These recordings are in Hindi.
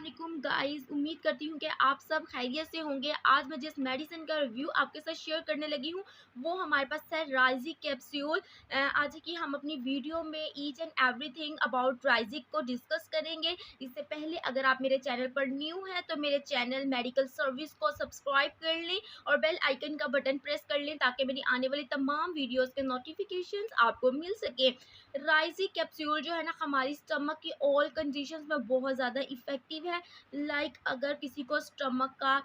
वालेकुम गाइस, उम्मीद करती हूँ कि आप सब खैरियत से होंगे। आज मैं जिस मेडिसिन का रिव्यू आपके साथ शेयर करने लगी हूँ वो हमारे पास है राइजिक कैप्सूल। आज की हम अपनी वीडियो में ईच एंड एवरीथिंग अबाउट राइजिक को डिस्कस करेंगे। इससे पहले अगर आप मेरे चैनल पर न्यू हैं तो मेरे चैनल मेडिकल सर्विस को सब्सक्राइब कर लें और बेल आइकन का बटन प्रेस कर लें ताकि मेरी आने वाली तमाम वीडियोज़ के नोटिफिकेशन आपको मिल सके। राइजिक कैप्सूल जो है ना हमारी स्टमक की ऑल कंडीशंस में बहुत ज़्यादा इफ़ेक्टिव है। अगर किसी को स्टमक का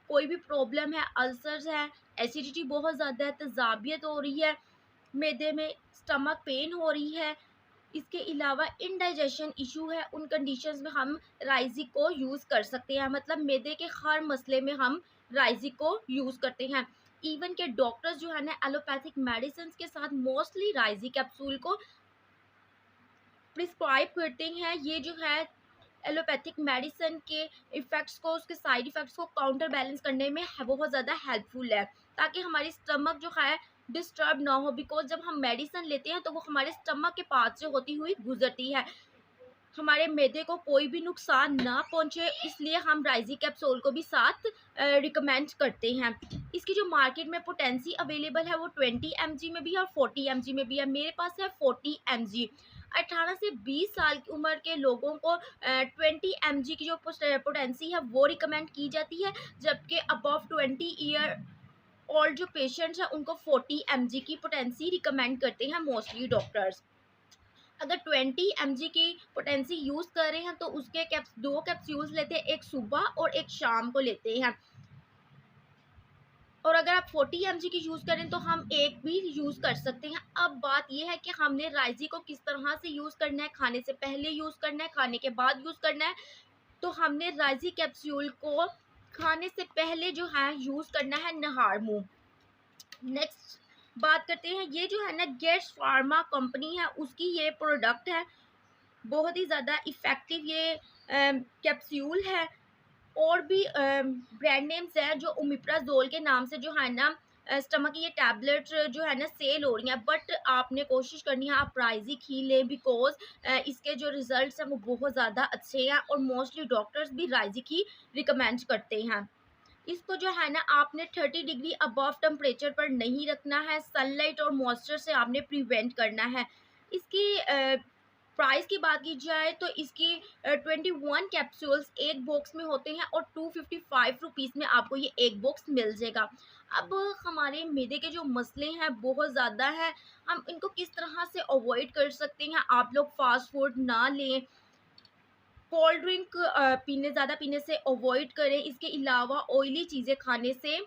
कोई भी प्रॉब्लम है, अल्सर्स है, एसिडिटी बहुत ज़्यादा है, तेज़ाबियत हो रही है, मैदे में स्टमक पेन हो रही है, इसके अलावा इनडाइजेशन इशू है, उन कंडीशंस में हम राइजिक को यूज़ कर सकते हैं। मतलब मैदे के हर मसले में हम राइजिक को यूज़ करते हैं। इवन के डॉक्टर्स जो है ना एलोपैथिक मेडिसिन के साथ मोस्टली राइजिक कैप्सूल को प्रिस्क्राइब करते हैं। ये जो है एलोपैथिक मेडिसिन के इफ़ेक्ट्स को, उसके साइड इफ़ेक्ट्स को काउंटर बैलेंस करने में बहुत ज़्यादा हेल्पफुल है ताकि हमारी स्टमक जो है डिस्टर्ब ना हो। बिकॉज जब हम मेडिसिन लेते हैं तो वो हमारे स्टमक के पास से होती हुई गुजरती है, हमारे मैदे को कोई भी नुकसान ना पहुंचे, इसलिए हम राइजिक कैप्सूल को भी साथ रिकमेंड करते हैं। इसकी जो मार्केट में पोटेंसी अवेलेबल है वो 20 mg में भी है और 40 mg में भी है। मेरे पास है 40 mg। 18 से 20 साल की उम्र के लोगों को 20 mg की जो पोटेंसी है वो रिकमेंड की जाती है, जबकि अबव 20 ईयर ओल्ड जो पेशेंट्स हैं उनको 40 mg की पोटेंसी रिकमेंड करते हैं मोस्टली डॉक्टर्स। अगर 20 mg की पोटेंसी यूज़ कर रहे हैं तो उसके दो कैप्सूल्स लेते हैं, एक सुबह और एक शाम को लेते हैं। और अगर आप 40 mg की यूज़ करें तो हम एक भी यूज़ कर सकते हैं। अब बात यह है कि हमने राइजी को किस तरह से यूज़ करना है, खाने से पहले यूज़ करना है, खाने के बाद यूज़ करना है। तो हमने राइजी कैप्सूल को खाने से पहले जो है यूज़ करना है नहार मुँह। नेक्स्ट बात करते हैं, ये जो है ना गेट्स फार्मा कंपनी है उसकी ये प्रोडक्ट है, बहुत ही ज़्यादा इफ़ेक्टिव ये कैप्सूल है। और भी ब्रांड नेम्स हैं जो ओमिप्राज़ोल के नाम से जो है ना स्टमक की ये टैबलेट जो है ना सेल हो रही हैं, बट आपने कोशिश करनी है आप राइजिक ही लें बिकॉज इसके जो रिजल्ट्स हैं वो बहुत ज़्यादा अच्छे हैं और मोस्टली डॉक्टर्स भी राइजिक ही रिकमेंड करते हैं। इसको जो है ना आपने 30 डिग्री अबव टेम्परेचर पर नहीं रखना है, सनलाइट और मॉइस्चर से आपने प्रिवेंट करना है। इसकी प्राइस की बात की जाए तो इसकी 21 कैप्सूल्स एक बॉक्स में होते हैं और 255 रुपीज़ में आपको ये एक बॉक्स मिल जाएगा। अब हमारे मैदे के जो मसले हैं बहुत ज़्यादा हैं, हम इनको किस तरह से अवॉइड कर सकते हैं। आप लोग फास्ट फूड ना लें, कोल्ड ड्रिंक ज़्यादा पीने से अवॉइड करें, इसके अलावा ऑयली चीज़ें खाने से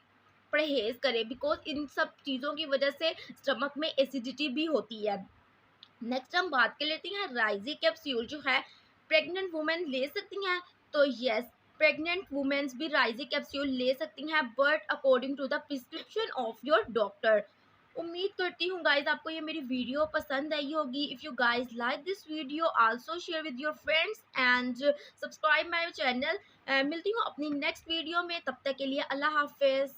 परहेज़ करें बिकॉज इन सब चीज़ों की वजह से स्टमक में एसिडिटी भी होती है। नेक्स्ट हम बात कर लेते हैं राइजिक कैप्सूल जो है प्रेग्नेंट वुमेन ले सकती हैं। तो यस, प्रेग्नेंट वुमेन्स भी राइजिक कैप्सूल ले सकती हैं but according to the prescription of your doctor. उम्मीद करती हूँ गाइज आपको ये मेरी वीडियो पसंद आई होगी। If you guys like this video also share with your friends and subscribe my channel. मिलती हूँ अपनी नेक्स्ट वीडियो में, तब तक के लिए अल्लाह हाफिज़।